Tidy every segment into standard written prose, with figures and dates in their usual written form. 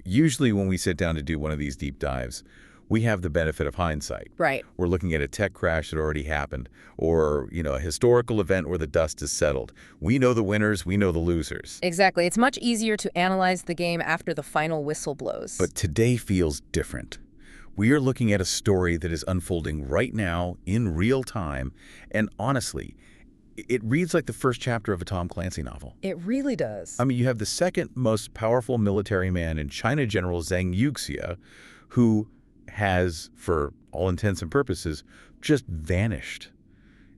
Usually when we sit down to do one of these deep dives, we have the benefit of hindsight. Right. We're looking at a tech crash that already happened, or, a historical event where the dust is settled. We know the winners, we know the losers. Exactly. It's much easier to analyze the game after the final whistle blows. But today feels different. We are looking at a story that is unfolding right now in real time, and honestly, it reads like the first chapter of a Tom Clancy novel. It really does. I mean, you have the second most powerful military man in China, General Zhang, who has, for all intents and purposes, just vanished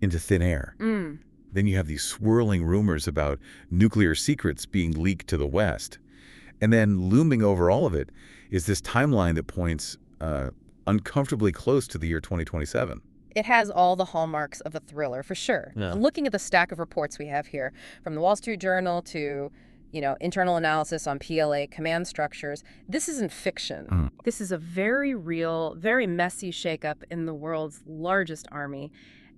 into thin air. Then you have these swirling rumors about nuclear secrets being leaked to the West. And then looming over all of it is this timeline that points uncomfortably close to the year 2027. It has all the hallmarks of a thriller, for sure. Yeah. Looking at the stack of reports we have here, from the Wall Street Journal to, internal analysis on PLA command structures, this isn't fiction. This is a very real, very messy shakeup in the world's largest army,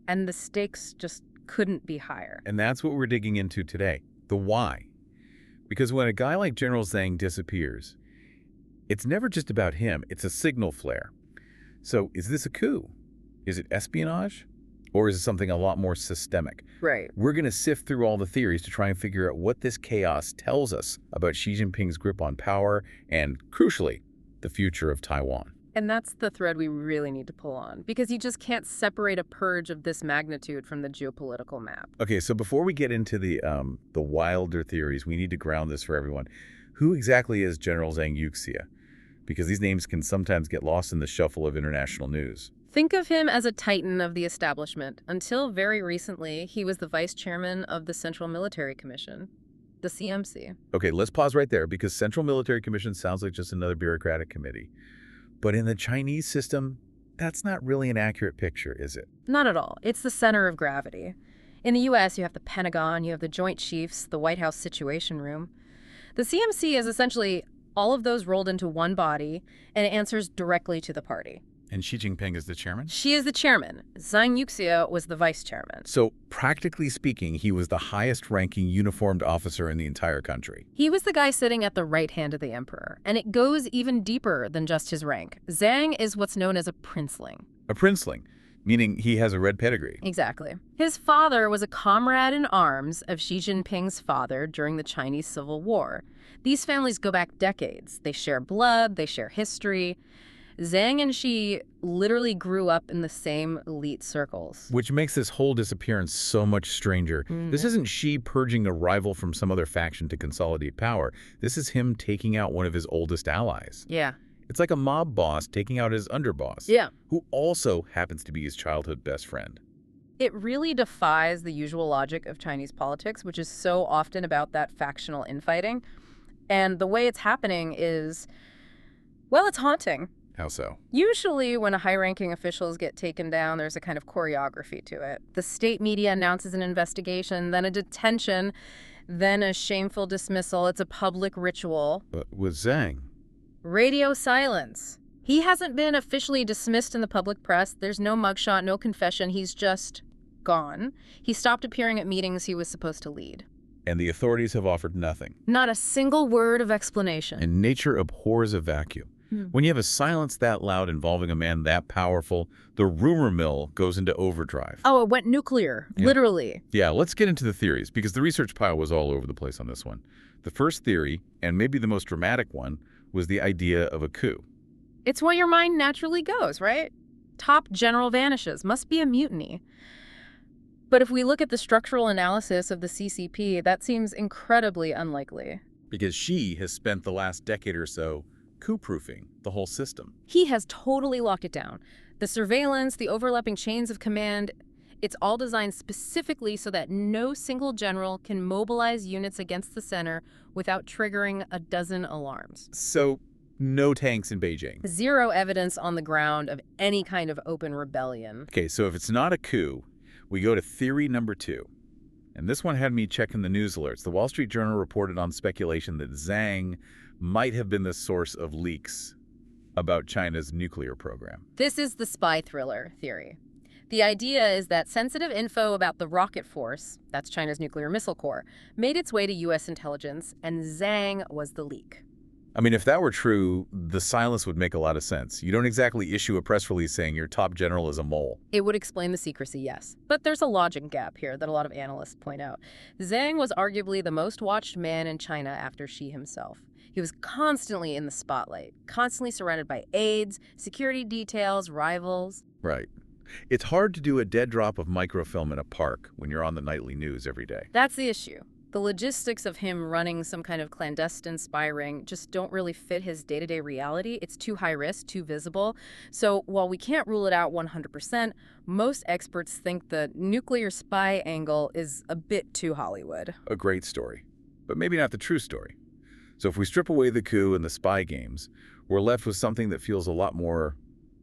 and the stakes just couldn't be higher. And that's what we're digging into today, the why. Because when a guy like General Zhang disappears, it's never just about him, it's a signal flare. So is this a coup? Is it espionage? Or is it something a lot more systemic? Right. We're going to sift through all the theories to try and figure out what this chaos tells us about Xi Jinping's grip on power and, crucially, the future of Taiwan. And that's the thread we really need to pull on, because you just can't separate a purge of this magnitude from the geopolitical map. Okay, so before we get into the wilder theories, we need to ground this for everyone. Who exactly is General Zhang? Because these names can sometimes get lost in the shuffle of international news. Think of him as a titan of the establishment. Until very recently, he was the vice chairman of the Central Military Commission, the CMC. Okay, let's pause right there, because Central Military Commission sounds like just another bureaucratic committee. But in the Chinese system, that's not really an accurate picture, is it? Not at all. It's the center of gravity. In the U.S., you have the Pentagon, you have the Joint Chiefs, the White House Situation Room. The CMC is essentially all of those rolled into one body, and it answers directly to the party. And Xi Jinping is the chairman? She is the chairman. Zhang Yuxia was the vice chairman. So, practically speaking, he was the highest-ranking uniformed officer in the entire country. He was the guy sitting at the right hand of the emperor, and it goes even deeper than just his rank. Zhang is what's known as a princeling. A princeling, meaning he has a red pedigree. Exactly. His father was a comrade in arms of Xi Jinping's father during the Chinese Civil War. These families go back decades. They share blood, they share history. Zhang and Xi literally grew up in the same elite circles. Which makes this whole disappearance so much stranger. This isn't Xi purging a rival from some other faction to consolidate power. This is him taking out one of his oldest allies. Yeah. It's like a mob boss taking out his underboss. Yeah. Who also happens to be his childhood best friend. It really defies the usual logic of Chinese politics, which is so often about that factional infighting. And the way it's happening is, well, it's haunting. How so? Usually when high-ranking officials get taken down, there's a kind of choreography to it. The state media announces an investigation, then a detention, then a shameful dismissal. It's a public ritual. But with Zhang? Radio silence. He hasn't been officially dismissed in the public press. There's no mugshot, no confession. He's just gone. He stopped appearing at meetings he was supposed to lead. And the authorities have offered nothing. Not a single word of explanation. And nature abhors a vacuum. When you have a silence that loud involving a man that powerful, the rumor mill goes into overdrive. Oh, it went nuclear, literally. Yeah, let's get into the theories, because the research pile was all over the place on this one. The first theory, and maybe the most dramatic one, was the idea of a coup. It's where your mind naturally goes, right? Top general vanishes. Must be a mutiny. But if we look at the structural analysis of the CCP, that seems incredibly unlikely. Because Xi has spent the last decade or so coup-proofing the whole system. He has totally locked it down. The surveillance, the overlapping chains of command, it's all designed specifically so that no single general can mobilize units against the center without triggering a dozen alarms. So, no tanks in Beijing. Zero evidence on the ground of any kind of open rebellion. Okay, so if it's not a coup, we go to theory number 2. And this one had me checking the news alerts. The Wall Street Journal reported on speculation that Zhang might have been the source of leaks about China's nuclear program. This is the spy thriller theory. The idea is that sensitive info about the rocket force, that's China's nuclear missile core, made its way to U.S. intelligence, and Zhang was the leak. I mean, if that were true, the silence would make a lot of sense. You don't exactly issue a press release saying your top general is a mole. It would explain the secrecy, yes. But there's a logic gap here that a lot of analysts point out. Zhang was arguably the most watched man in China after Xi himself. He was constantly in the spotlight, constantly surrounded by aides, security details, rivals. Right. It's hard to do a dead drop of microfilm in a park when you're on the nightly news every day. That's the issue. The logistics of him running some kind of clandestine spy ring just don't really fit his day-to-day reality. It's too high risk, too visible. So while we can't rule it out 100%, most experts think the nuclear spy angle is a bit too Hollywood. A great story, but maybe not the true story. So if we strip away the coup and the spy games, we're left with something that feels a lot more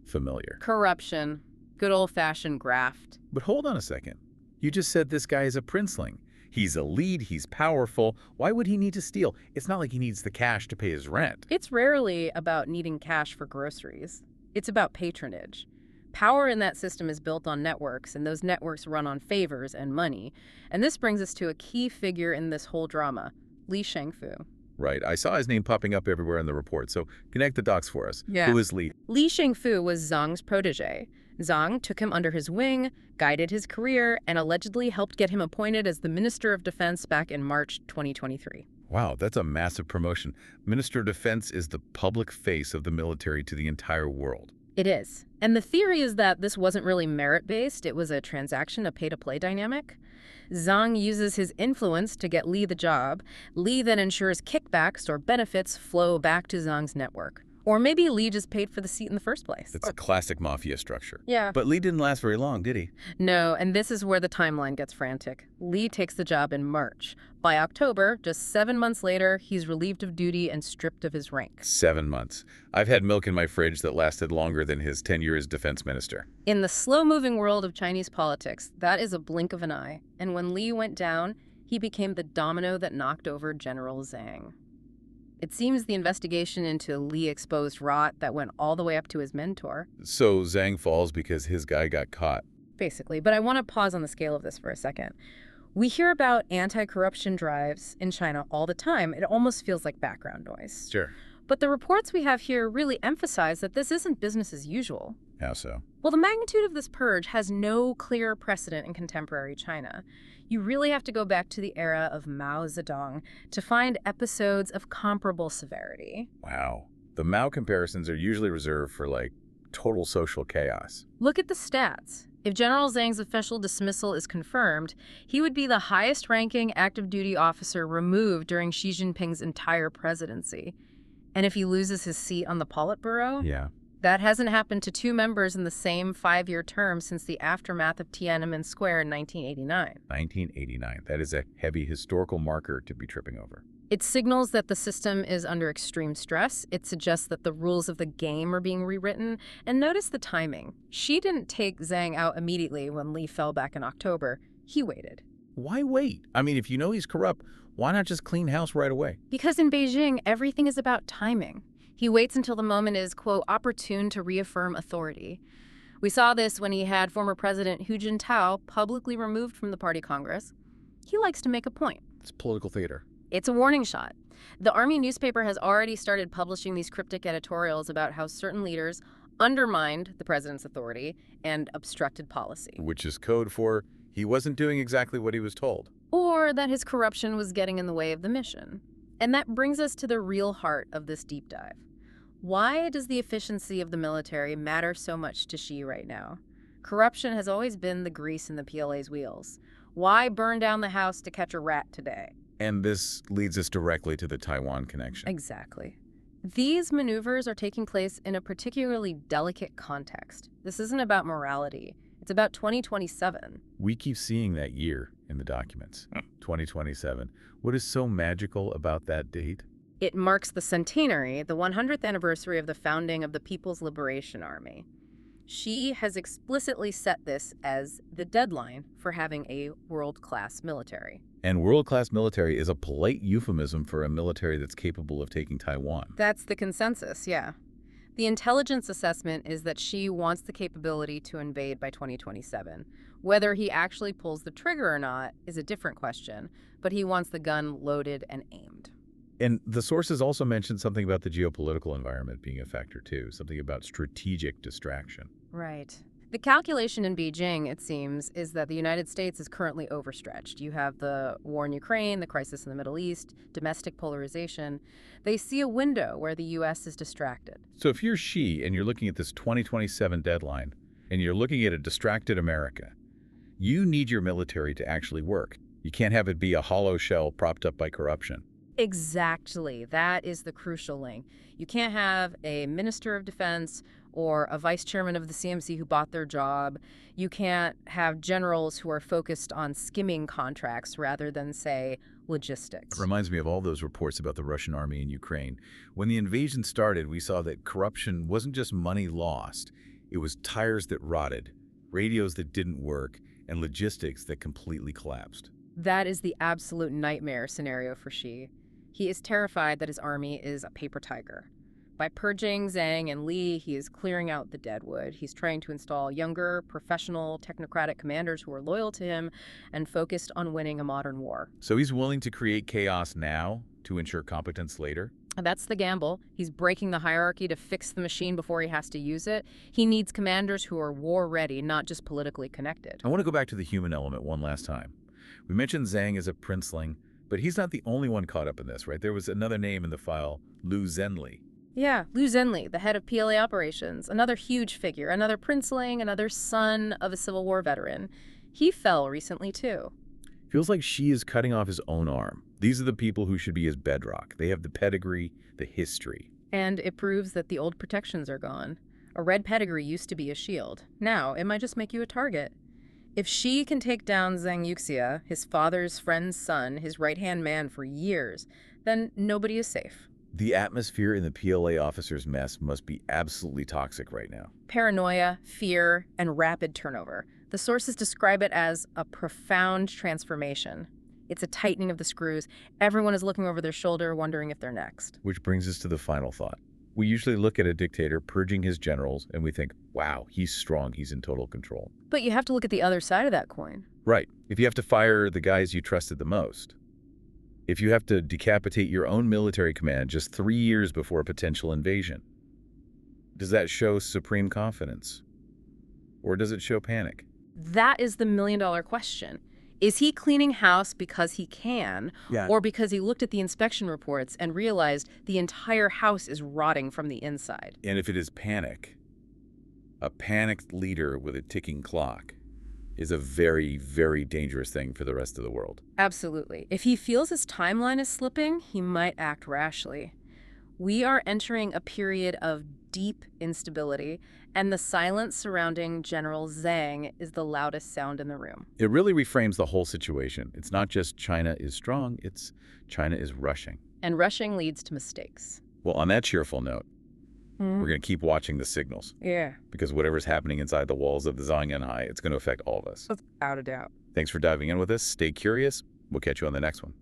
familiar. Corruption. Good old-fashioned graft. But hold on a second. You just said this guy is a princeling. He's a lead, he's powerful. Why would he need to steal? It's not like he needs the cash to pay his rent. It's rarely about needing cash for groceries. It's about patronage. Power in that system is built on networks, and those networks run on favors and money. And this brings us to a key figure in this whole drama, Li Shangfu. Right. I saw his name popping up everywhere in the report, so connect the dots for us. Yeah. Who is Li? Li Shangfu was Zhang's protege. Zhang took him under his wing, guided his career, and allegedly helped get him appointed as the Minister of Defense back in March 2023. Wow, that's a massive promotion. Minister of Defense is the public face of the military to the entire world. It is. And the theory is that this wasn't really merit-based. It was a transaction, a pay-to-play dynamic. Zhang uses his influence to get Li the job. Li then ensures kickbacks or benefits flow back to Zhang's network. Or maybe Li just paid for the seat in the first place. It's a classic mafia structure. Yeah. But Li didn't last very long, did he? No, and this is where the timeline gets frantic. Li takes the job in March. By October, just 7 months later, he's relieved of duty and stripped of his rank. 7 months. I've had milk in my fridge that lasted longer than his tenure as defense minister. In the slow-moving world of Chinese politics, that is a blink of an eye. And when Li went down, he became the domino that knocked over General Zhang. It seems the investigation into Li exposed rot that went all the way up to his mentor. So Zhang falls because his guy got caught. Basically, but I want to pause on the scale of this for a second. We hear about anti-corruption drives in China all the time. It almost feels like background noise. Sure. But the reports we have here really emphasize that this isn't business as usual. How so? Well, the magnitude of this purge has no clear precedent in contemporary China. You really have to go back to the era of Mao Zedong to find episodes of comparable severity. Wow. The Mao comparisons are usually reserved for, like, total social chaos. Look at the stats. If General Zhang's official dismissal is confirmed, he would be the highest-ranking active duty officer removed during Xi Jinping's entire presidency. And if he loses his seat on the Politburo? Yeah. That hasn't happened to two members in the same 5-year term since the aftermath of Tiananmen Square in 1989. 1989. That is a heavy historical marker to be tripping over. It signals that the system is under extreme stress. It suggests that the rules of the game are being rewritten. And notice the timing. Xi didn't take Zhang out immediately when Li fell back in October. He waited. Why wait? I mean, if you know he's corrupt, why not just clean house right away? Because in Beijing, everything is about timing. He waits until the moment is, quote, opportune to reaffirm authority. We saw this when he had former President Hu Jintao publicly removed from the party Congress. He likes to make a point. It's political theater. It's a warning shot. The army newspaper has already started publishing these cryptic editorials about how certain leaders undermined the president's authority and obstructed policy. Which is code for he wasn't doing exactly what he was told. Or that his corruption was getting in the way of the mission. And that brings us to the real heart of this deep dive. Why does the efficiency of the military matter so much to Xi right now? Corruption has always been the grease in the PLA's wheels. Why burn down the house to catch a rat today? And this leads us directly to the Taiwan connection. Exactly. These maneuvers are taking place in a particularly delicate context. This isn't about morality. It's about 2027. We keep seeing that year in the documents. 2027. What is so magical about that date? It marks the centenary, the 100th anniversary of the founding of the People's Liberation Army. Xi has explicitly set this as the deadline for having a world-class military. And world-class military is a polite euphemism for a military that's capable of taking Taiwan. That's the consensus, yeah. The intelligence assessment is that Xi wants the capability to invade by 2027. Whether he actually pulls the trigger or not is a different question, but he wants the gun loaded and aimed. And the sources also mentioned something about the geopolitical environment being a factor too, something about strategic distraction. Right. The calculation in Beijing, it seems, is that the United States is currently overstretched. You have the war in Ukraine, the crisis in the Middle East, domestic polarization. They see a window where the U.S. is distracted. So if you're Xi and you're looking at this 2027 deadline, and you're looking at a distracted America, you need your military to actually work. You can't have it be a hollow shell propped up by corruption. Exactly. That is the crucial link. You can't have a minister of defense or a vice chairman of the CMC who bought their job. You can't have generals who are focused on skimming contracts rather than, say, logistics. It reminds me of all those reports about the Russian army in Ukraine. When the invasion started, we saw that corruption wasn't just money lost. It was tires that rotted, radios that didn't work, and logistics that completely collapsed. That is the absolute nightmare scenario for Xi. He is terrified that his army is a paper tiger. By purging Zhang and Li, he is clearing out the deadwood. He's trying to install younger, professional, technocratic commanders who are loyal to him and focused on winning a modern war. So he's willing to create chaos now to ensure competence later? And that's the gamble. He's breaking the hierarchy to fix the machine before he has to use it. He needs commanders who are war-ready, not just politically connected. I want to go back to the human element one last time. We mentioned Zhang as a princeling, but he's not the only one caught up in this, right? There was another name in the file, Liu Zhenli. Yeah, Liu Zhenli, the head of PLA operations, another huge figure, another princeling, another son of a Civil War veteran. He fell recently, too. Feels like Xi is cutting off his own arm. These are the people who should be his bedrock. They have the pedigree, the history. And it proves that the old protections are gone. A red pedigree used to be a shield. Now, it might just make you a target. If Xi can take down Zhang Yuxia, his father's friend's son, his right-hand man for years, then nobody is safe. The atmosphere in the PLA officers' mess must be absolutely toxic right now. Paranoia, fear, and rapid turnover. The sources describe it as a profound transformation. It's a tightening of the screws. Everyone is looking over their shoulder, wondering if they're next. Which brings us to the final thought. We usually look at a dictator purging his generals and we think, wow, he's strong, he's in total control. But you have to look at the other side of that coin. Right. If you have to fire the guys you trusted the most. If you have to decapitate your own military command just 3 years before a potential invasion. Does that show supreme confidence? Or does it show panic? That is the million-dollar question. Is he cleaning house because he can, or because he looked at the inspection reports and realized the entire house is rotting from the inside? And if it is panic, a panicked leader with a ticking clock is a very, very dangerous thing for the rest of the world. Absolutely. If he feels his timeline is slipping, he might act rashly. We are entering a period of deep instability, and the silence surrounding General Zhang is the loudest sound in the room. It really reframes the whole situation. It's not just China is strong, it's China is rushing. And rushing leads to mistakes. Well, on that cheerful note, we're going to keep watching the signals. Yeah. Because whatever's happening inside the walls of the Zhang, it's going to affect all of us. Without a doubt. Thanks for diving in with us. Stay curious. We'll catch you on the next one.